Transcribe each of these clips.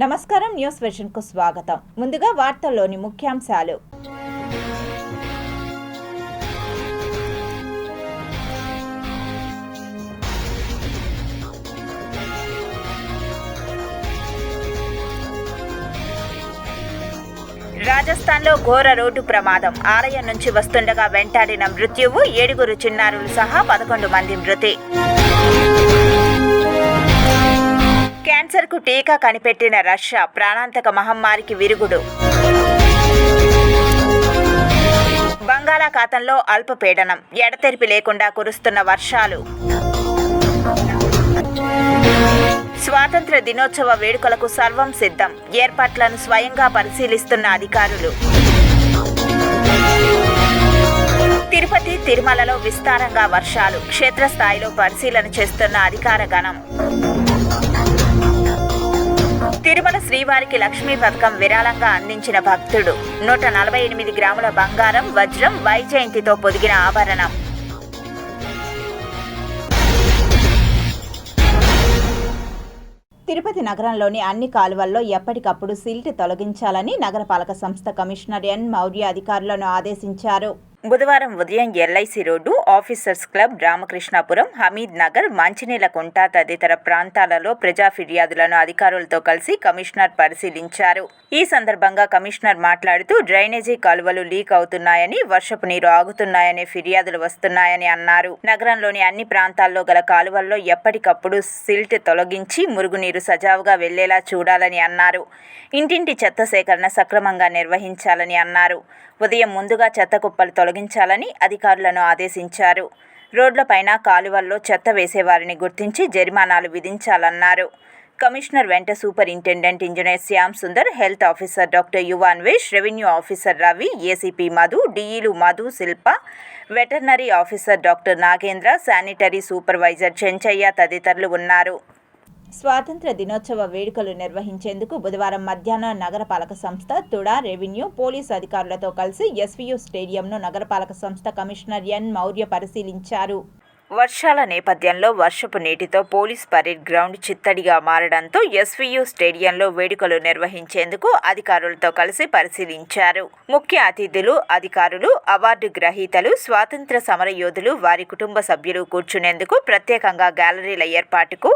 నమస్కారం, news vision కు స్వాగతం. ముందుగా వార్తల్లోని ముఖ్యాంశాలు. రాజస్థాన్లో ఘోర రోడ్డు ప్రమాదం. ఆలయం నుంచి వస్తుండగా వెంటాడిన మృత్యువు, 7 చిన్నారులు సహా 11 మంది మృతి. క్యాన్సర్కు టీకా కనిపెట్టిన రష్యా, ప్రాణాంతక మహమ్మారికి విరుగుడు. బంగాళాఖాతంలో అల్పపీడనం, ఎడతెరిపి లేకుండా కురుస్తున్న వర్షాలు. స్వాతంత్ర దినోత్సవ వేడుకలకు సర్వం సిద్ధం, ఏర్పాట్లను స్వయంగా పరిశీలిస్తున్న అధికారులు. తిరుపతి, తిరుమలలో విస్తారంగా వర్షాలు, క్షేత్రస్థాయిలో పరిశీలన చేస్తున్న అధికార గణం. తిరుమల శ్రీవారికి లక్ష్మీ పథకం విరాళంగా అందించిన భక్తుడు. 148 గ్రాముల బంగారం, వజ్రం, వైజయంతితో పొదిగిన ఆభరణం. తిరుపతి నగరంలోని అన్ని కాలువల్లో ఎప్పటికప్పుడు సిల్ట్ తొలగించాలని నగరపాలక సంస్థ కమిషనర్ ఎన్ మౌర్య అధికారులను ఆదేశించారు. బుధవారం ఉదయం LIC road, officers club, Ramakrishnapuram, Hamid Nagar, Manchineella Kunta తదితర ప్రాంతాలలో ప్రజా ఫిర్యాదులను అధికారులతో కలిసి కమిషనర్ పరిశీలించారు. ఈ సందర్భంగా కమిషనర్ మాట్లాడుతూ డ్రైనేజీ కాలువలు లీక్ అవుతున్నాయని, వర్షపు నీరు ఆగుతున్నాయనే ఫిర్యాదులు వస్తున్నాయని అన్నారు. నగరంలోని అన్ని ప్రాంతాల్లో గల కాలువల్లో ఎప్పటికప్పుడు సిల్ట్ తొలగించి మురుగునీరు సజావుగా వెళ్లేలా చూడాలని అన్నారు. ఇంటింటి చెత్త సేకరణ సక్రమంగా నిర్వహించాలని అన్నారు. ఉదయం ముందుగా చెత్త కుప్పలు తొలగించాలని అధికారులను ఆదేశించారు. రోడ్లపైన, కాలువల్లో చెత్త వేసేవారిని గుర్తించి జరిమానాలు విధించాలన్నారు. కమిషనర్ వెంట superintendent engineer Shyam Sundar, health officer doctor Yuvanvesh, revenue officer Ravi, ACP Madhu, డిఈలు Madhu, Shilpa, veterinary officer doctor Nagendra, sanitary supervisor Chenchaiah తదితరులు ఉన్నారు. స్వాతంత్ర దినోత్సవ వేడుకలు నిర్వహించేందుకు బుధవారం మధ్యాహ్నం నగరపాలక సంస్థ, తుడా, రెవెన్యూ, పోలీసు అధికారులతో కలిసి ఎస్వీయూ స్టేడియంను నగరపాలక సంస్థ కమిషనర్ ఎన్ మౌర్య పరిశీలించారు. వర్షాల నేపథ్యంలో వర్షపు నీటితో పోలీస్ పరేడ్ గ్రౌండ్ చిత్తడిగా మారడంతో ఎస్వీయూ స్టేడియంలో వేడుకలు నిర్వహించేందుకు అధికారులతో కలిసి పరిశీలించారు. ముఖ్య అతిథులు, అధికారులు, అవార్డు గ్రహీతలు, స్వాతంత్ర సమరయోధులు, వారి కుటుంబ సభ్యులు కూర్చునేందుకు ప్రత్యేకంగా గ్యాలరీల ఏర్పాటుకు,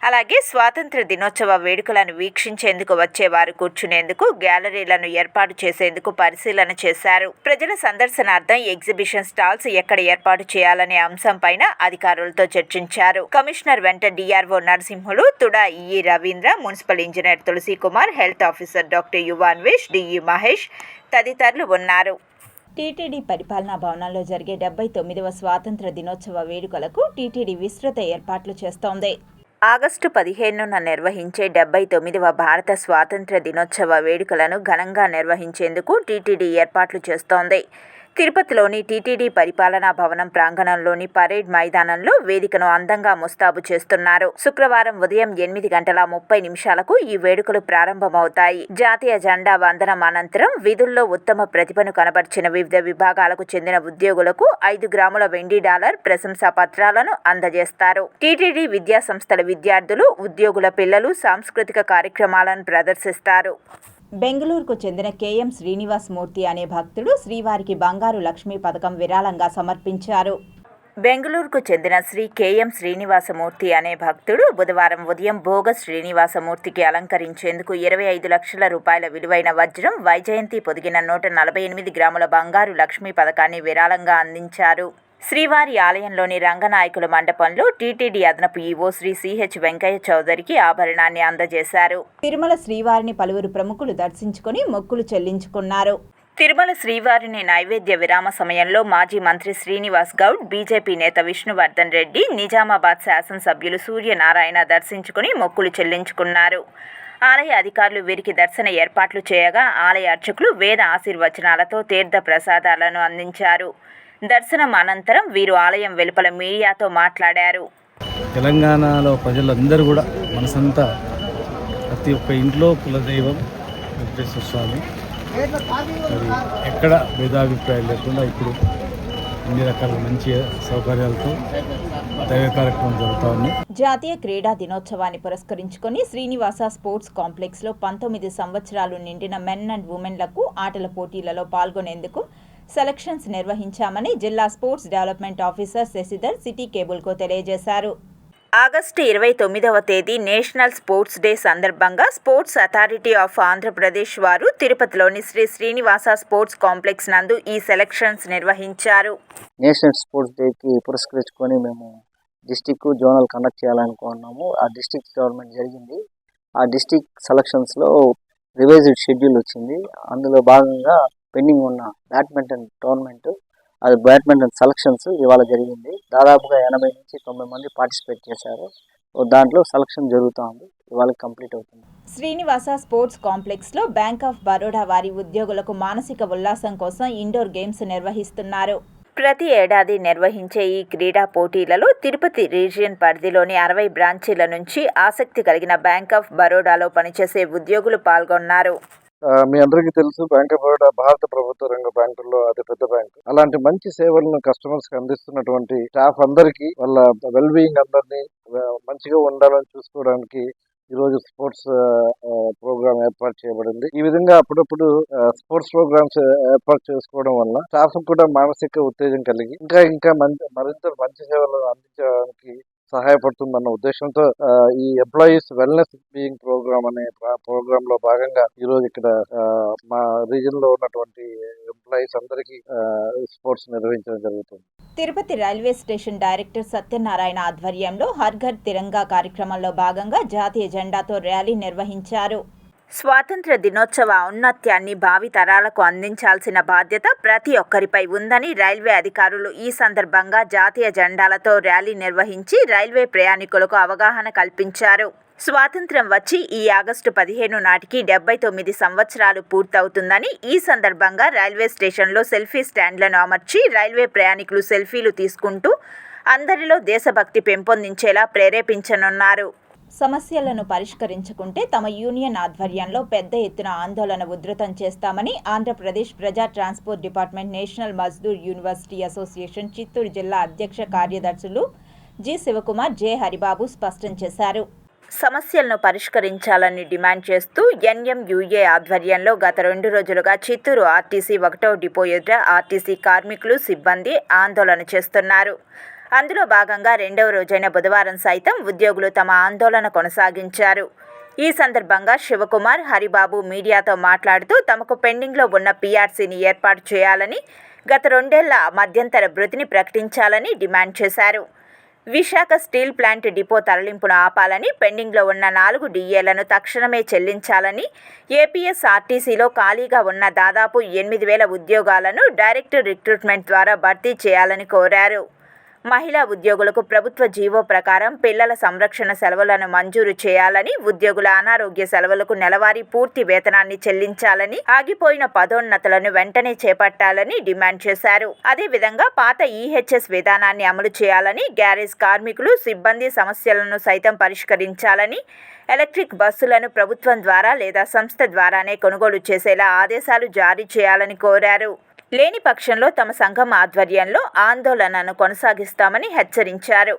అలాగే స్వాతంత్ర దినోత్సవ వేడుకలను వీక్షించేందుకు వచ్చేవారు కూర్చునేందుకు గ్యాలరీలను ఏర్పాటు చేసేందుకు పరిశీలన చేశారు. ప్రజల సందర్శనార్థం ఎగ్జిబిషన్ స్టాల్స్ ఎక్కడ ఏర్పాటు చేయాలనే అంశంపైన అధికారులతో చర్చించారు. కమిషనర్ వెంట DRO Narasimhulu, TUDA EE Ravindra, municipal engineer Tulasi Kumar, health officer doctor Yuvanvesh, DE Mahesh తదితరులు ఉన్నారు. టీటీడీ పరిపాలనా భవనంలో జరిగే 79వ స్వాతంత్ర దినోత్సవ వేడుకలకు టీటీడీ విస్తృత ఏర్పాట్లు చేస్తోంది. ఆగస్టు 15న నిర్వహించే 79వ భారత స్వాతంత్ర దినోత్సవ వేడుకలను ఘనంగా నిర్వహించేందుకు టీటీడీ ఏర్పాట్లు చేస్తోంది. తిరుపతిలోని టీటీడీ పరిపాలనా భవనం ప్రాంగణంలోని పరేడ్ మైదానంలో వేదికను అందంగా ముస్తాబు చేస్తున్నారు. శుక్రవారం ఉదయం 8:30 ఈ వేడుకలు ప్రారంభమవుతాయి. జాతీయ జెండా వందనం అనంతరం విధుల్లో ఉత్తమ ప్రతిభను కనబర్చిన వివిధ విభాగాలకు చెందిన ఉద్యోగులకు 5 గ్రాముల వెండి డాలర్ ప్రశంసా పత్రాలను అందజేస్తారు. టీటీడీ విద్యా సంస్థల విద్యార్థులు, ఉద్యోగుల పిల్లలు సాంస్కృతిక కార్యక్రమాలను ప్రదర్శిస్తారు. బెంగళూరుకు చెందిన కేఎం శ్రీనివాసమూర్తి అనే భక్తుడు శ్రీవారికి బంగారు లక్ష్మీ పథకం విరాళంగా సమర్పించారు. బెంగళూరుకు చెందిన శ్రీ కేఎం శ్రీనివాసమూర్తి అనే భక్తుడు బుధవారం ఉదయం భోగ శ్రీనివాసమూర్తికి అలంకరించేందుకు 25 లక్షల రూపాయల విలువైన వజ్రం, వైజయంతి పొదిగిన 148 గ్రాముల బంగారు లక్ష్మీ పథకాన్ని విరాళంగా అందించారు. శ్రీవారి ఆలయంలోని రంగనాయకుల మండపంలో టీటీడీ అదనపు ఈవో శ్రీ సిహెచ్ వెంకయ్య చౌదరికి ఆభరణాన్ని అందజేశారు. తిరుమల శ్రీవారిని పలువురు ప్రముఖులు దర్శించుకుని మొక్కులు చెల్లించుకున్నారు. తిరుమల శ్రీవారిని నైవేద్య విరామ సమయంలో మాజీ మంత్రి శ్రీనివాస్ గౌడ్, బీజేపీ నేత విష్ణువర్ధన్ రెడ్డి, నిజామాబాద్ శాసనసభ్యులు సూర్యనారాయణ దర్శించుకుని మొక్కులు చెల్లించుకున్నారు. ఆలయ అధికారులు వీరికి దర్శన ఏర్పాట్లు చేయగా ఆలయ అర్చకులు వేద ఆశీర్వచనాలతో తీర్థ ప్రసాదాలను అందించారు. దర్శనం అనంతరం వీరు ఆలయం వెలుపల మీడియాతో మాట్లాడారు. తెలంగాణలో ప్రజలందరూ కూడా మనసంతా ప్రతి ఒక్క ఇంట్లో కులదైవం వెంకటేశ్వర స్వామి. మరి ఎక్కడ భేదాభిప్రాయాలు లేకుండా ఇప్పుడు అన్ని రకాల మంచి సౌకర్యాలతో దైవ కార్యక్రమం జరుగుతూ ఉంది. జాతీయ క్రీడా దినోత్సవాన్ని పురస్కరించుకొని శ్రీనివాస స్పోర్ట్స్ కాంప్లెక్స్లో 19 సంవత్సరాలు నిండిన మెన్ అండ్ ఉమెన్లకు ఆటల పోటీలలో పాల్గొనేందుకు సెలక్షన్స్ నిర్వహించామని జిల్లా sports development officer Shashidhar city కేబుల్కు తెలియజేశారు. ఆగస్టు 29వ తేదీ నేషనల్ స్పోర్ట్స్ డే సందర్భంగా స్పోర్ట్స్ అథారిటీ ఆఫ్ ఆంధ్రప్రదేశ్ వారు తిరుపతిలోని శ్రీ శ్రీనివాస స్పోర్ట్స్ కాంప్లెక్స్ నందు ఈ సెలక్షన్స్ నిర్వహించారు. నేషనల్ స్పోర్ట్స్ డేకి పురస్కరించుకొని మేము డిస్టిక్ జోనల్ కండక్ట్ చేయాలనుకున్నాము. ఆ డిస్టిక్ గవర్నమెంట్ జరిగింది. ఆ డిస్టిక్ సెలక్షన్స్లో రివైజ్డ్ షెడ్యూల్ వచ్చింది. అందులో భాగంగా పెండింగ్ ఉన్న బ్యాడ్మింటన్ టోర్నమెంట్, అది బ్యాడ్మింటన్ సెలక్షన్స్ ఇవాళ జరిగింది. దాదాపుగా 80 నుంచి 90 మంది పార్టిసిపేట్ చేశారు. దాంట్లో సెలక్షన్ జరుగుతూ ఉంది. ఇవాళ కంప్లీట్ అవుతుంది. శ్రీనివాస స్పోర్ట్స్ కాంప్లెక్స్లో బ్యాంక్ ఆఫ్ బరోడా వారి ఉద్యోగులకు మానసిక ఉల్లాసం కోసం ఇండోర్ గేమ్స్ నిర్వహిస్తున్నారు. ప్రతి ఏడాది నిర్వహించే ఈ క్రీడా పోటీలలో తిరుపతి రీజియన్ పరిధిలోని 60 బ్రాంచీల నుంచి ఆసక్తి కలిగిన బ్యాంక్ ఆఫ్ బరోడాలో పనిచేసే ఉద్యోగులు పాల్గొన్నారు. మీ అందరికీ తెలుసు, బ్యాంక్ ఆఫ్ బరోడా భారత ప్రభుత్వ రంగ బ్యాంకుల్లో అతి పెద్ద బ్యాంకు. అలాంటి మంచి సేవలను కస్టమర్స్ కి అందిస్తున్నటువంటి స్టాఫ్ అందరికీ వాళ్ళ వెల్ బీయింగ్ అందరినీ మంచిగా ఉండాలని చూసుకోవడానికి ఈ రోజు స్పోర్ట్స్ ప్రోగ్రామ్ ఏర్పాటు చేయబడింది. ఈ విధంగా అప్పుడప్పుడు స్పోర్ట్స్ ప్రోగ్రామ్స్ ఏర్పాటు చేసుకోవడం వల్ల స్టాఫ్ కూడా మానసిక ఉత్తేజం కలిగి ఇంకా మరింత మంచి సేవలు అందించడానికి సహాయపడుతుందన్న ఉద్దేశంతో ఈ ఎంప్లాయీస్ వెల్నెస్ బీయింగ్ ప్రోగ్రామ్ అనే ప్రోగ్రామ్ లో భాగంగా ఈ రోజు ఇక్కడ మా రీజన్ లో ఉన్నటువంటి ఎంప్లాయీస్ అందరికీ స్పోర్ట్స్ నిర్వహించడం జరుగుతుంది. Tirupati railway station director Satyanarayana ఆధ్వర్యంలో హర్ ఘర్ తిరంగా కార్యక్రమంలో భాగంగా జాతీయ జెండాతో ర్యాలీ నిర్వహించారు. స్వాతంత్ర దినోత్సవ ఔన్నత్యాన్ని భావి తరాలకు అందించాల్సిన బాధ్యత ప్రతి ఒక్కరిపై ఉందని రైల్వే అధికారులు ఈ సందర్భంగా జాతీయ జెండాలతో ర్యాలీ నిర్వహించి రైల్వే ప్రయాణికులకు అవగాహన కల్పించారు. స్వాతంత్ర్యం వచ్చి ఈ ఆగస్టు 15 నాటికి 79 సంవత్సరాలు పూర్తవుతుందని ఈ సందర్భంగా రైల్వే స్టేషన్లో సెల్ఫీ స్టాండ్లను అమర్చి రైల్వే ప్రయాణికులు సెల్ఫీలు తీసుకుంటూ అందరిలో దేశభక్తి పెంపొందించేలా ప్రేరేపించనున్నారు. సమస్యలను పరిష్కరించుకుంటే తమ యూనియన్ ఆధ్వర్యంలో పెద్ద ఎత్తున ఆందోళన ఉధృతం చేస్తామని ఆంధ్రప్రదేశ్ ప్రజా transport department national Mazdoor university association Chittoor జిల్లా అధ్యక్ష కార్యదర్శులు జి శివకుమార్, జె హరిబాబు స్పష్టం చేశారు. సమస్యలను పరిష్కరించాలని డిమాండ్ చేస్తూ ఎన్ఎంయూఏ ఆధ్వర్యంలో గత 2 రోజులుగా చిత్తూరు ఆర్టీసీ 1వ డిపో ఎదుట ఆర్టీసీ కార్మికులు, సిబ్బంది ఆందోళన చేస్తున్నారు. అందులో భాగంగా 2వ రోజైన బుధవారం సైతం ఉద్యోగులు తమ ఆందోళన కొనసాగించారు. ఈ సందర్భంగా శివకుమార్, హరిబాబు మీడియాతో మాట్లాడుతూ తమకు పెండింగ్లో ఉన్న పీఆర్సీని ఏర్పాటు చేయాలని, గత 2 ఏళ్ల మధ్యంతర భృతిని ప్రకటించాలని డిమాండ్ చేశారు. విశాఖ స్టీల్ ప్లాంట్ డిపో తరలింపును ఆపాలని, పెండింగ్లో ఉన్న 4 డిఏలను తక్షణమే చెల్లించాలని, ఏపీఎస్ఆర్టీసీలో ఖాళీగా ఉన్న దాదాపు 8,000 ఉద్యోగాలను డైరెక్ట్ రిక్రూట్మెంట్ ద్వారా భర్తీ చేయాలని కోరారు. మహిళా ఉద్యోగులకు ప్రభుత్వ జీవో ప్రకారం పిల్లల సంరక్షణ సెలవులను మంజూరు చేయాలని, ఉద్యోగుల అనారోగ్య సెలవులకు నెలవారీ పూర్తి వేతనాన్ని చెల్లించాలని, ఆగిపోయిన పదోన్నతులను వెంటనే చేపట్టాలని డిమాండ్ చేశారు. అదేవిధంగా పాత ఈహెచ్ఎస్ విధానాన్ని అమలు చేయాలని, గ్యారేజ్ కార్మికులు, సిబ్బంది సమస్యలను సైతం పరిష్కరించాలని, ఎలక్ట్రిక్ బస్సులను ప్రభుత్వం ద్వారా లేదా సంస్థ ద్వారానే కొనుగోలు చేసేలా ఆదేశాలు జారీ చేయాలని కోరారు. లేని పక్షంలో తమ సంఘం ఆధ్వర్యంలో ఆందోళనను కొనసాగిస్తామని హెచ్చరించారు.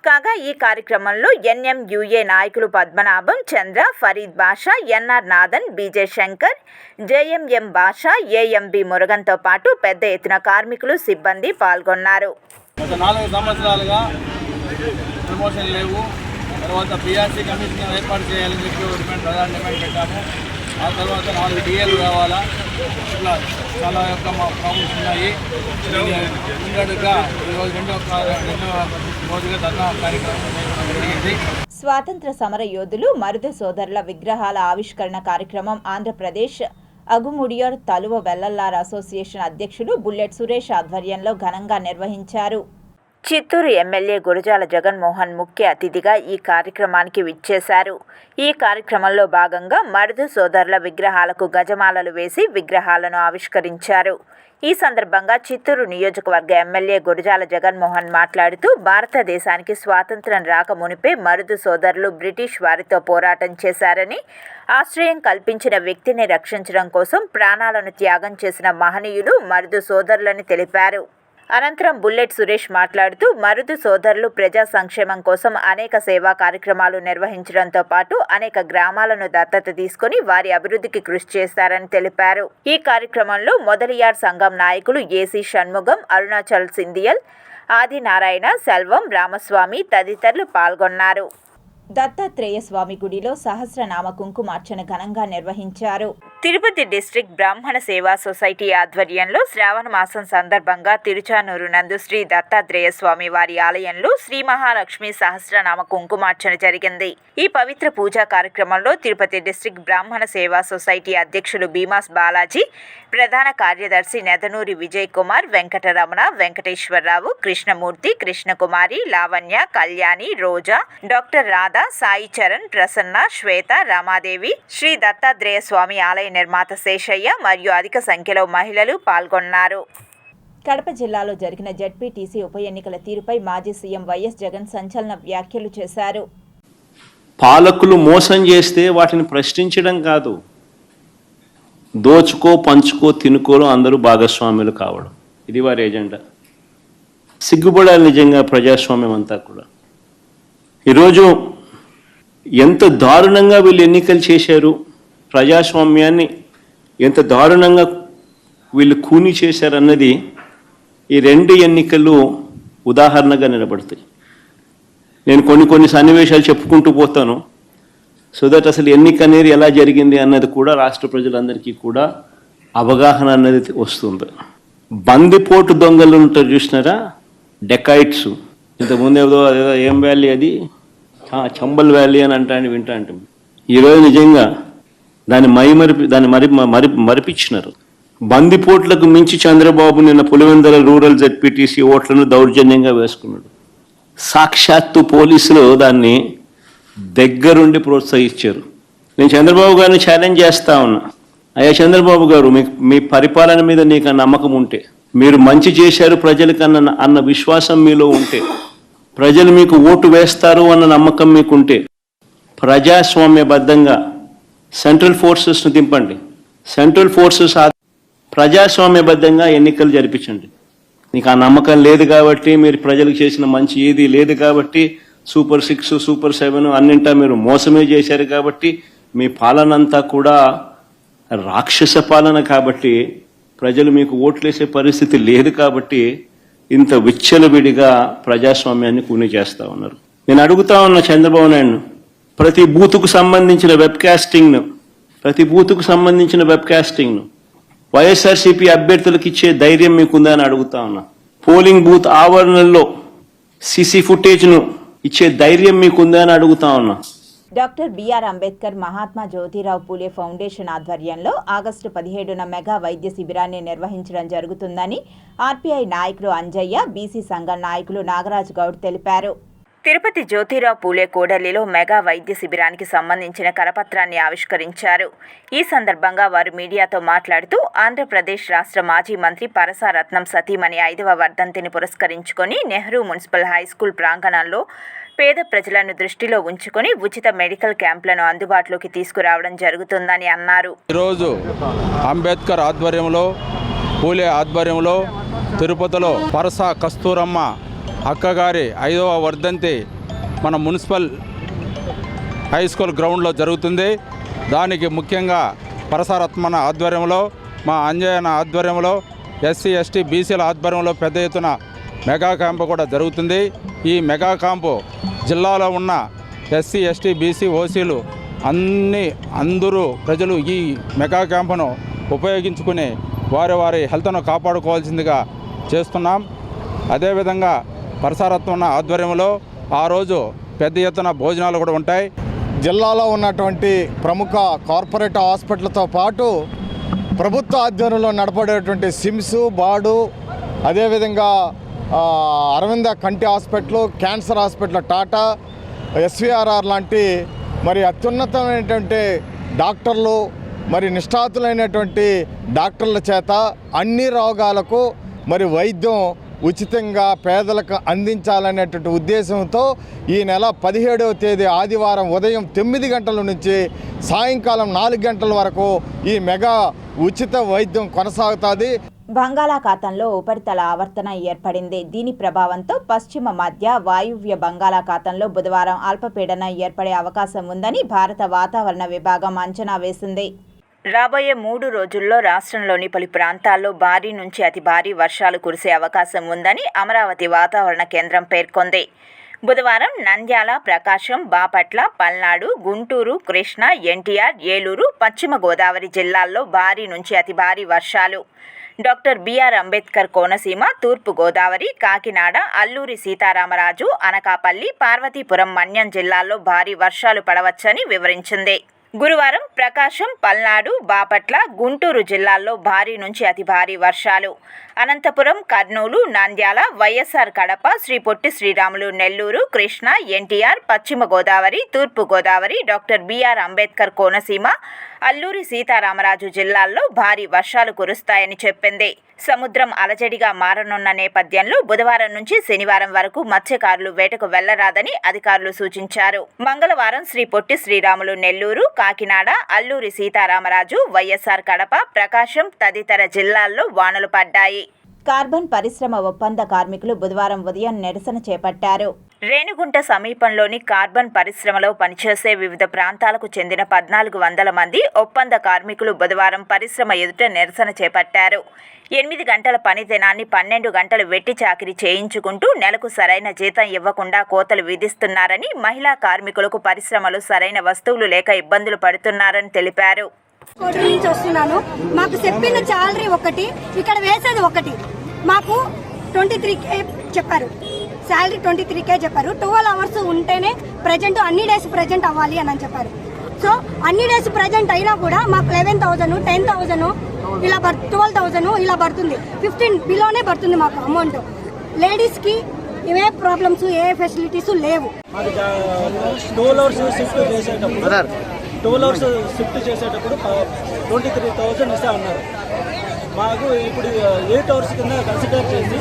కాగా ఈ కార్యక్రమంలో ఎన్ఎంయూఏ నాయకులు పద్మనాభం, చంద్ర, ఫరీద్ బాషా, ఎన్ఆర్ నాథన్, బీజే శంకర్, జేఎంఎం బాషా, ఏఎంబి మురుగన్తో పాటు పెద్ద ఎత్తున కార్మికులు, సిబ్బంది పాల్గొన్నారు. గత 4 సంవత్సరాలుగా ప్రమోషన్ లేవు. తర్వాత పీఆర్సీ కమిషన్ ఏర్పాటు చేయాలని చెప్పి ప్రధాన డిమాండ్ పెట్టాము. ఆ తర్వాత 4 డిఏలు కావాలా, ఇట్లా చాలా యొక్క మా ప్రాబ్లమ్స్ ఉన్నాయి. ముందడుగా ఈరోజు రెండవ రోజుగా ధర్నా కార్యక్రమం జరిగింది. స్వాతంత్ర సమర యోధులు మరుదు సోదరుల విగ్రహాల ఆవిష్కరణ కార్యక్రమం ఆంధ్రప్రదేశ్ అగుముడియోర్ తలువ వెల్లల్లార్ అసోసియేషన్ అధ్యక్షులు బుల్లెట్ సురేష్ ఆధ్వర్యంలో ఘనంగా నిర్వహించారు. చిత్తూరు ఎమ్మెల్యే గురజాల జగన్మోహన్ ముఖ్య అతిథిగా ఈ కార్యక్రమానికి విచ్చేశారు. ఈ కార్యక్రమంలో భాగంగా మరుదు సోదరుల విగ్రహాలకు గజమాలలు వేసి విగ్రహాలను ఆవిష్కరించారు. ఈ సందర్భంగా చిత్తూరు నియోజకవర్గ ఎమ్మెల్యే గురజాల జగన్మోహన్ మాట్లాడుతూ భారతదేశానికి స్వాతంత్ర్యం రాకమునిపే మరుదు సోదరులు బ్రిటిష్ వారితో పోరాటం చేశారని, ఆశ్రయం కల్పించిన వ్యక్తిని రక్షించడం కోసం ప్రాణాలను త్యాగం చేసిన మహనీయులు మరుదు సోదరులని తెలిపారు. అనంతరం బుల్లెట్ సురేష్ మాట్లాడుతూ మరుదు సోదరులు ప్రజా సంక్షేమం కోసం అనేక సేవా కార్యక్రమాలు నిర్వహించడంతో పాటు అనేక గ్రామాలను దత్తత తీసుకుని వారి అభివృద్ధికి కృషి చేశారని తెలిపారు. ఈ కార్యక్రమంలో మొదలియార్ సంఘం నాయకులు ఏసీ షణ్ముగం, అరుణాచల్ సింధియల్, ఆదినారాయణ, సెల్వం, రామస్వామి తదితరులు పాల్గొన్నారు. దత్తాత్రేయ స్వామి గుడిలో సహస్రనామ కుంకుమార్చన ఘనంగా నిర్వహించారు. తిరుపతి డిస్ట్రిక్ట్ బ్రాహ్మణ సేవా సొసైటీ ఆధ్వర్యంలో శ్రావణ మాసం సందర్భంగా తిరుచానూరు నందు శ్రీ దత్తాత్రేయ స్వామి వారి ఆలయంలో శ్రీ మహాలక్ష్మి సహస్రనామ కుంకుమార్చన జరిగింది. ఈ పవిత్ర పూజా కార్యక్రమంలో తిరుపతి డిస్ట్రిక్ట్ బ్రాహ్మణ సేవా సొసైటీ అధ్యక్షులు భీమాస్ బాలాజీ, ప్రధాన కార్యదర్శి నెదనూరి విజయ్ కుమార్, వెంకటరమణ, వెంకటేశ్వరరావు, కృష్ణమూర్తి, కృష్ణకుమారి, లావణ్య, కళ్యాణి, రోజా, డాక్టర్ రాధా, సాయి చరణ్, ప్రసన్న, శ్వేత, రామాదేవి, శ్రీ దత్తాత్రేయ స్వామి ఆలయ నిర్మాత శేషయ్య మరియు అధిక సంఖ్యలో మహిళలు పాల్గొన్నారు. కడప జిల్లాలో జరిగిన జెడ్పీటీసీ ఉప ఎన్నికల తీరుపై మాజీ సీఎం వైఎస్ జగన్ సంచలన వ్యాఖ్యలు చేశారు. పాలకులు మోసం చేస్తే వాటిని ప్రశ్నించడం కాదు, దోచుకో, పంచుకో, తినుకోలో అందరూ భాగస్వాములు కావడం, ఇది వారి ఎజెండా. సిగ్గుపడాలి నిజంగా ప్రజాస్వామ్యం అంతా కూడా. ఈరోజు ఎంత దారుణంగా వీళ్ళు ఎన్నికలు చేశారు, ప్రజాస్వామ్యాన్ని ఎంత దారుణంగా వీళ్ళు కూని చేశారన్నది ఈ రెండు ఎన్నికలు ఉదాహరణగా నిలబడతాయి. నేను కొన్ని సన్నివేశాలు చెప్పుకుంటూ పోతాను, సో దట్ అసలు ఎన్నిక అనేది ఎలా జరిగింది అన్నది కూడా రాష్ట్ర ప్రజలందరికీ కూడా అవగాహన అనేది వస్తుంది. బందిపోటు దొంగలు ఉంటారు చూసినారా, డెకాయిట్స్. ఇంతకుముందు ఏదో ఏం వ్యాలీ అది, చంబల్ వ్యాలీ అని వింటా అంటాం. ఈరోజు నిజంగా దాన్ని మరిపించినారు. బందిపోట్లకు మించి చంద్రబాబు నిన్న పులివెందుల రూరల్ జెడ్పీటీసీ ఓట్లను దౌర్జన్యంగా వేసుకున్నాడు. సాక్షాత్తు పోలీసులు దాన్ని దగ్గరుండి ప్రోత్సహించారు. నేను చంద్రబాబు గారిని ఛాలెంజ్ చేస్తా ఉన్నా, అయ్యా చంద్రబాబు గారు, మీ పరిపాలన మీద నీకు నమ్మకం ఉంటే, మీరు మంచి చేశారు ప్రజలకన్నా అన్న విశ్వాసం మీలో ఉంటే, ప్రజలు మీకు ఓటు వేస్తారు అన్న నమ్మకం మీకుంటే, ప్రజాస్వామ్యబద్ధంగా సెంట్రల్ ఫోర్సెస్ను దింపండి. సెంట్రల్ ఫోర్సెస్ ప్రజాస్వామ్యబద్ధంగా ఎన్నికలు జరిపించండి. నీకు ఆ నమ్మకం లేదు కాబట్టి, మీరు ప్రజలకు చేసిన మంచి ఏది లేదు కాబట్టి, సూపర్ 6, సూపర్ 7 అన్నింటా మీరు మోసమే చేశారు కాబట్టి, మీ పాలన అంతా కూడా రాక్షస పాలన కాబట్టి, ప్రజలు మీకు ఓట్లేసే పరిస్థితి లేదు కాబట్టి ఇంత విచ్చలవిడిగా ప్రజాస్వామ్యాన్ని కూని చేస్తూ ఉన్నారు. నేను అడుగుతా ఉన్న చంద్రబాబు నాయుడు, ప్రతి బూతుకు సంబంధించిన వెబ్ కాస్టింగ్ను వైఎస్ఆర్సీపీ అభ్యర్థులకు ఇచ్చే ధైర్యం మీకుందా అని అడుగుతా ఉన్నా. పోలింగ్ బూత్ ఆవరణల్లో సీసీ ఫుటేజ్ను ఇచ్చే ధైర్యం మీకుందా అని అడుగుతా ఉన్నా. Doctor BR Ambedkar Mahatma Jyotirao Phule foundation ఆధ్వర్యంలో ఆగస్టు 17న మెగా వైద్య శిబిరాన్ని నిర్వహించడం జరుగుతుందని ఆర్పీఐ నాయకులు అంజయ్య, బీసీ సంఘం నాయకులు నాగరాజు గౌడ్ తెలిపారు. తిరుపతి జ్యోతిరావు పూలే కూడలిలో మెగా వైద్య శిబిరానికి సంబంధించిన కరపత్రాన్ని ఆవిష్కరించారు. ఈ సందర్భంగా వారు మీడియాతో మాట్లాడుతూ ఆంధ్రప్రదేశ్ రాష్ట్ర మాజీ మంత్రి పరసారత్నం సతీమణి 5వ వర్ధంతిని పురస్కరించుకొని నెహ్రూ మున్సిపల్ హైస్కూల్ ప్రాంగణంలో పేద ప్రజలను దృష్టిలో ఉంచుకొని ఉచిత మెడికల్ క్యాంపులను అందుబాటులోకి తీసుకురావడం జరుగుతుందని అన్నారు. ఈరోజు అంబేద్కర్ ఆధ్వర్యంలో, పూలే ఆధ్వర్యంలో తిరుపతిలో పరసా కస్తూరమ్మ అక్కగారి 5వ వర్ధంతి మన మున్సిపల్ హై స్కూల్ గ్రౌండ్లో జరుగుతుంది. దానికి ముఖ్యంగా పరసారత్మన ఆధ్వర్యంలో, మా అంజయ్యన ఆధ్వర్యంలో, ఎస్సీ ఎస్టీ బీసీల ఆధ్వర్యంలో పెద్ద ఎత్తున మెగా క్యాంపు కూడా జరుగుతుంది. ఈ మెగా క్యాంపు జిల్లాలో ఉన్న ఎస్సీ ఎస్టీ బీసీ ఓసీలు అందరూ ప్రజలు ఈ మెగా క్యాంపును ఉపయోగించుకుని వారి హెల్త్ను కాపాడుకోవాల్సిందిగా చేస్తున్నాం. అదేవిధంగా పరసారత్మన ఆధ్వర్యంలో ఆ రోజు పెద్ద ఎత్తున భోజనాలు కూడా ఉంటాయి. జిల్లాలో ఉన్నటువంటి ప్రముఖ కార్పొరేట్ హాస్పిటల్తో పాటు ప్రభుత్వ ఆధ్వర్యంలో నడపడేటువంటి సిమ్స్, బాడు, అదేవిధంగా అరవింద కంటి hospital, cancer hospital Tata, SVRR లాంటి మరి అత్యున్నతమైనటువంటి డాక్టర్లు, మరి నిష్ఠాతులైనటువంటి డాక్టర్ల చేత అన్ని రోగాలకు మరి వైద్యం ఉచితంగా పేదలకు అందించాలనేటువంటి ఉద్దేశంతో ఈ నెల 17వ తేదీ ఆదివారం ఉదయం 9 గంటల నుంచి సాయంకాలం 4 గంటల వరకు ఈ మెగా ఉచిత వైద్యం కొనసాగుతుంది. బంగాళాఖాతంలో ఉపరితల ఆవర్తన ఏర్పడింది. దీని ప్రభావంతో పశ్చిమ మధ్య వాయువ్య బంగాళాఖాతంలో బుధవారం అల్పపీడనం ఏర్పడే అవకాశం ఉందని భారత వాతావరణ విభాగం అంచనా వేసింది. రాబోయే 3 రోజుల్లో రాష్ట్రంలోని పలు ప్రాంతాల్లో భారీ నుంచి అతి భారీ వర్షాలు కురిసే అవకాశం ఉందని అమరావతి వాతావరణ కేంద్రం పేర్కొంది. బుధవారం నంద్యాల, ప్రకాశం, బాపట్ల, పల్నాడు, గుంటూరు, కృష్ణా, ఎన్టీఆర్, ఏలూరు, పశ్చిమ గోదావరి జిల్లాల్లో భారీ నుంచి అతి భారీ వర్షాలు, డాక్టర్ బిఆర్ అంబేద్కర్ కోనసీమ, తూర్పు గోదావరి, కాకినాడ, అల్లూరి సీతారామరాజు, అనకాపల్లి, పార్వతీపురం, మన్యం జిల్లాల్లో భారీ వర్షాలు పడవచ్చని వివరించింది. గురువారం ప్రకాశం, పల్నాడు, బాపట్ల, గుంటూరు జిల్లాల్లో భారీ నుంచి అతి భారీ వర్షాలు, అనంతపురం, కర్నూలు, నంద్యాల, వైఎస్ఆర్ కడప, శ్రీ పొట్టి శ్రీరాములు, నెల్లూరు, కృష్ణా, ఎన్టీఆర్, పశ్చిమ గోదావరి, తూర్పు గోదావరి, డాక్టర్ బిఆర్ అంబేద్కర్ కోనసీమ, అల్లూరి సీతారామరాజు జిల్లాల్లో భారీ వర్షాలు కురుస్తాయని చెప్పింది. సముద్రం అలజడిగా మారనున్న నేపథ్యంలో బుధవారం నుంచి శనివారం వరకు మత్స్యకారులు వేటకు వెళ్లరాదని అధికారులు సూచించారు. మంగళవారం శ్రీ పొట్టి శ్రీరాములు, నెల్లూరు, కాకినాడ, అల్లూరి సీతారామరాజు, వైఎస్ఆర్ కడప, ప్రకాశం తదితర జిల్లాల్లో వానలు పడ్డాయి. కార్బన్ పరిశ్రమ ఒప్పంద కార్మికులు బుధవారం ఉదయం నిరసన చేపట్టారు. రేణిగుంట సమీపంలోని కార్బన్ పరిశ్రమలో పనిచేసే వివిధ ప్రాంతాలకు చెందిన 1400 మంది ఒప్పంద కార్మికులు బుధవారం పరిశ్రమ ఎదుట నిరసన చేపట్టారు. 8 గంటల పని దినాన్ని 12 గంటలు వెట్టి చాకిరీ చేయించుకుంటూ నెలకు సరైన జీతం ఇవ్వకుండా కోతలు విధిస్తున్నారని, మహిళా కార్మికులకు పరిశ్రమలో సరైన వస్తువులు లేక ఇబ్బందులు పడుతున్నారని తెలిపారు. నుంచి వస్తున్నాను. మాకు చెప్పిన శాలరీ ఒకటి, ఇక్కడ వేసేది ఒకటి. మాకు 23K చెప్పారు, శాలరీ 23K చెప్పారు. 12 అవర్స్ ఉంటేనే ప్రజెంట్ అన్ని డేస్ ప్రజెంట్ అవ్వాలి అని చెప్పారు. సో అన్ని డేస్ ప్రజెంట్ అయినా కూడా మాకు 11,000, 10,000 ఇలా 12,000 ఇలా పడుతుంది. 15 బిలోనే పడుతుంది మాకు అమౌంట్. లేడీస్కి ఏ ప్రాబ్లమ్స్, ఏ ఫెసిలిటీస్ లేవు. 12 అవర్స్ షిఫ్ట్ చేసేటప్పుడు 23,000 ఇస్తా ఉన్నారు. మాకు ఇప్పుడు 8 అవర్స్ కింద కన్సిడర్ చేసి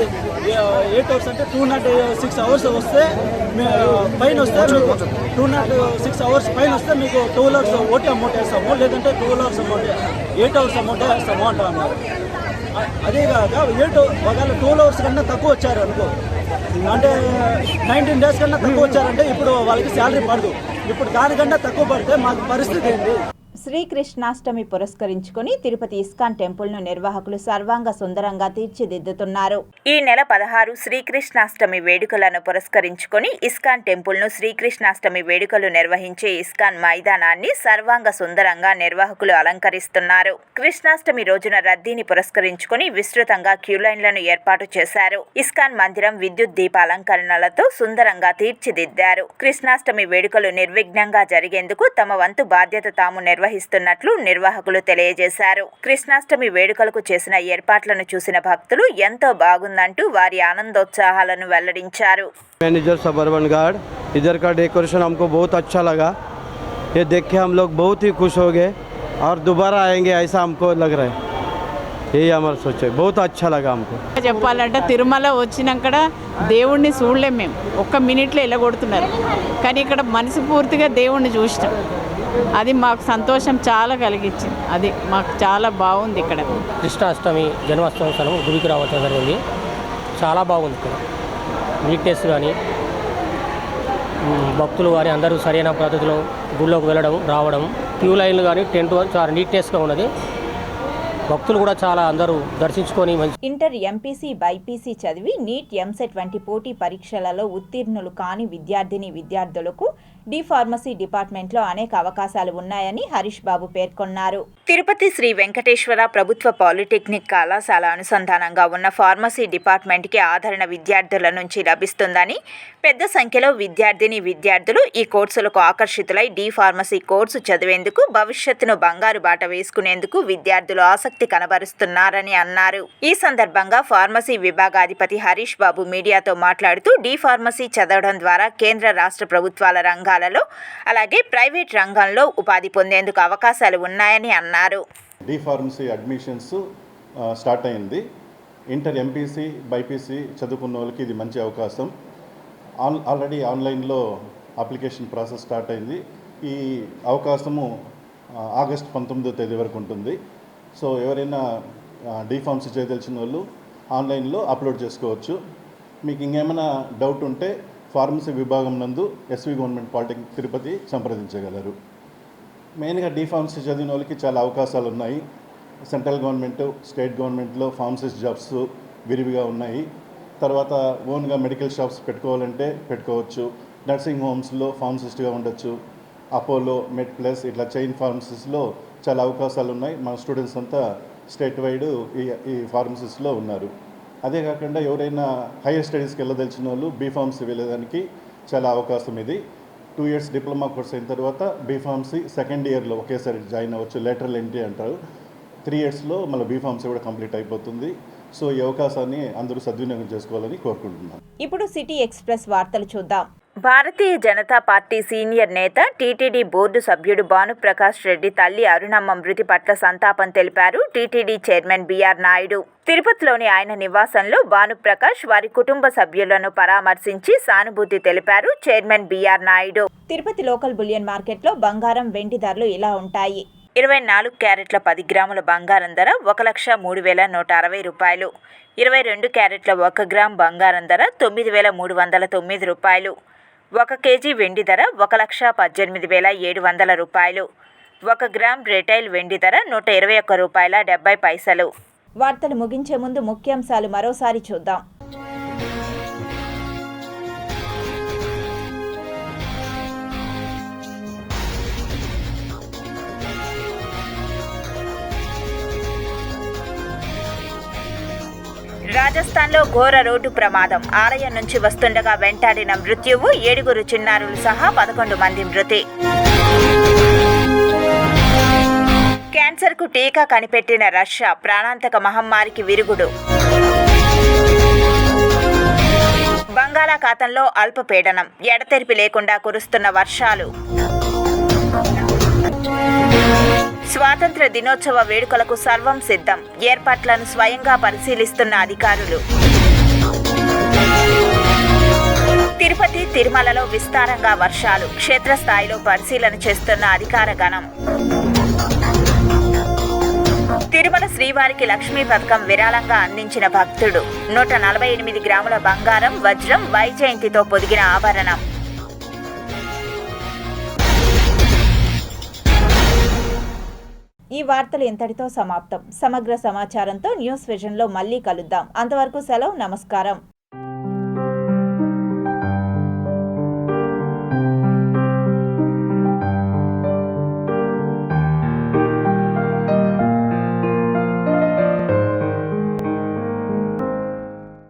8 అవర్స్ అంటే 206 అవర్స్ వస్తే పైన వస్తే మీకు 206 అవర్స్ పైన వస్తే మీకు 12 అవర్స్ ఓటీ అమౌంట్ వేస్తాము, లేదంటే 12 అవర్స్ అమౌంట్ 8 అవర్స్ అమౌంట్ వేస్తాము అంటా ఉన్నారు. అదేగాక 12 అవర్స్ కన్నా తక్కువ వచ్చారు అనుకో, అంటే 19 డేస్ కన్నా తక్కువ వచ్చారంటే ఇప్పుడు వాళ్ళకి శాలరీ పడదు. ఇప్పుడు దానికన్నా తక్కువ పడితే మాకు పరిస్థితి ఏంటి? శ్రీకృష్ణాష్టమి పురస్కరించుకుని తిరుపతి ఇస్కాన్ టెంపుల్ను నిర్వాహకులు సర్వాంగ సుందరంగా తీర్చిదిద్దుతున్నారు. ఈ నెల 16 శ్రీకృష్ణాష్టమి వేడుకలను పురస్కరించుకుని ఇస్కాన్ టెంపుల్ను శ్రీకృష్ణాష్టమి వేడుకలు నిర్వహించే ఇస్కాన్ మైదానాన్ని సర్వాంగ సుందరంగా నిర్వాహకులు అలంకరిస్తున్నారు. కృష్ణాష్టమి రోజున రద్దీని పురస్కరించుకుని విస్తృతంగా క్యూలైన్లను ఏర్పాటు చేశారు. ఇస్కాన్ మందిరం విద్యుత్ దీప అలంకరణలతో సుందరంగా తీర్చిదిద్దారు. కృష్ణాష్టమి వేడుకలు నిర్విఘ్నంగా జరిగేందుకు తమ వంతు బాధ్యత తాము నిర్వహిస్తున్నట్లు నిర్వాహకులు తెలియజేశారు. కృష్ణాష్టమి వేడుకలకు చేసిన ఏర్పాట్లను చూసిన భక్తులు ఎంతో బాగుందంటూ వారి ఆనందోత్సాహాలను వెల్లడించారు. मैनेजर सबर्बन गार्ड, इधर का डेकोरेशन हमको बहुत अच्छा लगा. ये देख के हम लोग बहुत ही खुश हो गए और दोबारा आएंगे ऐसा हमको लग रहा है. यही हमारा सोच है. बहुत अच्छा लगा हमको. చెప్పాలంటే తిరుమల వచ్చినాక దేవుణ్ణి చూడలేం, మేము ఒక్క మినిట్లో వెళ్ళగొడుతున్నారు. కానీ ఇక్కడ మనస్ఫూర్తిగా దేవుణ్ణి చూసినాం. అది మాకు సంతోషం చాలా కలిగించింది. అది మాకు చాలా బాగుంది. ఇక్కడ కృష్ణాష్టమి జన్మాష్టమి గుడికి రావడం జరిగింది. చాలా బాగుంది. ఇక్కడ నీట్నెస్ కానీ భక్తులు కానీ అందరూ సరైన పద్ధతిలో గుళ్ళోకి వెళ్ళడం రావడం, క్యూ లైన్లు కానీ టెంట్ చాలా నీట్నెస్గా ఉన్నది. భక్తులు కూడా చాలా అందరూ దర్శించుకొని ఇంటర్ ఎంపీసీ బైపీసీ చదివి నీట్ ఎంసెట్ వంటి పోటీ పరీక్షలలో ఉత్తీర్ణులు కాని విద్యార్థులకు డి ఫార్మసీ డిపార్ట్మెంట్లో అనేక అవకాశాలు ఉన్నాయని హరీష్ బాబు పేర్కొన్నారు. తిరుపతి శ్రీ వెంకటేశ్వర ప్రభుత్వ పాలిటెక్నిక్ కళాశాల అనుసంధానంగా ఉన్న ఫార్మసీ డిపార్ట్మెంట్కి ఆదరణ విద్యార్థుల నుంచి లభిస్తుందని, పెద్ద సంఖ్యలో విద్యార్థులు ఈ కోర్సులకు ఆకర్షితులై డి ఫార్మసీ కోర్సు చదివేందుకు, భవిష్యత్తును బంగారు బాట వేసుకునేందుకు విద్యార్థులు ఆసక్తి కనబరుస్తున్నారని అన్నారు. ఈ సందర్భంగా ఫార్మసీ విభాగాధిపతి హరీష్ బాబు మీడియాతో మాట్లాడుతూ డి ఫార్మసీ చదవడం ద్వారా కేంద్ర రాష్ట్ర ప్రభుత్వాల రంగాలలో అలాగే ప్రైవేట్ రంగంలో ఉపాధి పొందేందుకు అవకాశాలు ఉన్నాయని అన్నారు. డి ఫార్మసీ అడ్మిషన్స్ స్టార్ట్ అయింది. ఇంటర్ ఎంపీసీ బైపీసీ చదువుకున్న వాళ్ళకి ఇది మంచి అవకాశం. ఆల్రెడీ ఆన్లైన్లో అప్లికేషన్ ప్రాసెస్ స్టార్ట్ అయింది. ఈ అవకాశము ఆగస్టు 19వ తేదీ వరకు ఉంటుంది. సో ఎవరైనా డీఫార్మసీ చేయదలిచిన వాళ్ళు ఆన్లైన్లో అప్లోడ్ చేసుకోవచ్చు. మీకు ఇంకేమైనా డౌట్ ఉంటే ఫార్మసీ విభాగం నందు ఎస్వి గవర్నమెంట్ పాలిటెక్నిక్ తిరుపతి సంప్రదించగలరు. మెయిన్గా డీఫార్మసీ చదివిన వాళ్ళకి చాలా అవకాశాలు ఉన్నాయి. సెంట్రల్ గవర్నమెంట్, స్టేట్ గవర్నమెంట్లో ఫార్మసిస్ట్ జాబ్స్ విరివిగా ఉన్నాయి. తర్వాత ఓన్గా మెడికల్ షాప్స్ పెట్టుకోవాలంటే పెట్టుకోవచ్చు. నర్సింగ్ హోమ్స్లో ఫార్మసిస్ట్గా ఉండొచ్చు. అపోలో, మెడ్ ప్లస్ ఇట్లా చైన్ ఫార్మసీస్లో చాలా అవకాశాలు ఉన్నాయి. మన స్టూడెంట్స్ అంతా స్టేట్ వైడ్ ఈ ఫార్మసీస్లో ఉన్నారు. అదే కాకుండా ఎవరైనా హైయర్ స్టడీస్కి వెళ్ళదలిచిన వాళ్ళు బీఫార్మసీ వెళ్ళడానికి చాలా అవకాశం ఇది. 2 years డిప్లొమా కోర్స్ అయిన తర్వాత బీఫార్మసీ సెకండ్ ఇయర్లో ఒకేసారి జాయిన్ అవ్వచ్చు. లేటరల్ ఎంట్రీ అంటారు. 3 yearsలో మళ్ళీ బీఫార్మసీ కూడా కంప్లీట్ అయిపోతుంది. సో ఈ అవకాశాన్ని అందరూ సద్వినియోగం చేసుకోవాలని కోరుకుంటున్నాను. ఇప్పుడు సిటీ ఎక్స్ప్రెస్ వార్తలు చూద్దాం. భారతీయ జనతా పార్టీ సీనియర్ నేత టీటీడీ బోర్డు సభ్యుడు భానుప్రకాష్ రెడ్డి తల్లి అరుణమ్మ మృతి పట్ల సంతాపం తెలిపారు టీటీడీ చైర్మన్ బిఆర్ నాయుడు. తిరుపతిలోని ఆయన నివాసంలో భానుప్రకాష్ వారి కుటుంబ సభ్యులను పరామర్శించి సానుభూతి తెలిపారు chairman BR Naidu. Tirupati local bullion మార్కెట్లో బంగారం, వెండి ధరలు ఇలా ఉంటాయి. 24 క్యారెట్ల 10 గ్రాముల బంగారం ధర 1,03,160 రూపాయలు. 22 క్యారెట్ల 1 గ్రామ్ బంగారం ధర 9,309 రూపాయలు. 1 కేజీ వెండి ధర 1,18,700 రూపాయలు. 1 గ్రామ్ రిటైల్ వెండి ధర 121 రూపాయల 70 పైసలు. వార్తలు ముగించే ముందు ముఖ్యాంశాలు మరోసారి చూద్దాం. రాజస్థాన్లో ఘోర రోడ్డు ప్రమాదం. ఆలయం నుంచి వస్తుండగా వెంటాడిన మృత్యువు. 7 చిన్నారులు సహా 11 మంది మృతి. క్యాన్సర్కు టీకా కనిపెట్టిన రష్యా. ప్రాణాంతక మహమ్మారికి విరుగుడు. బంగాళాఖాతంలో అల్పపీడనం. ఎడతెరిపి లేకుండా కురుస్తున్న వర్షాలు. స్వాతంత్ర దినోత్సవ వేడుకలకు సర్వం సిద్ధం. ఏర్పాట్లను స్వయంగా పరిశీలిస్తున్న అధికారులు. తిరుపతి, తిరుమలలో విస్తారంగా వర్షాలు. క్షేత్రస్థాయిలో పరిశీలన చేస్తున్న అధికార గణం. తిరుమల శ్రీవారికి లక్ష్మీ పథకం విరాళంగా అందించిన భక్తుడు. 148 గ్రాముల బంగారం, వజ్రం, వైజయంతితో పొదిగిన ఆభరణం. ఈ వార్తలు ఇంతటితో సమాప్తం. సమగ్ర సమాచారంతో న్యూస్ విజన్లో మళ్ళీ కలుద్దాం. అంతవరకు సెలవు. నమస్కారం.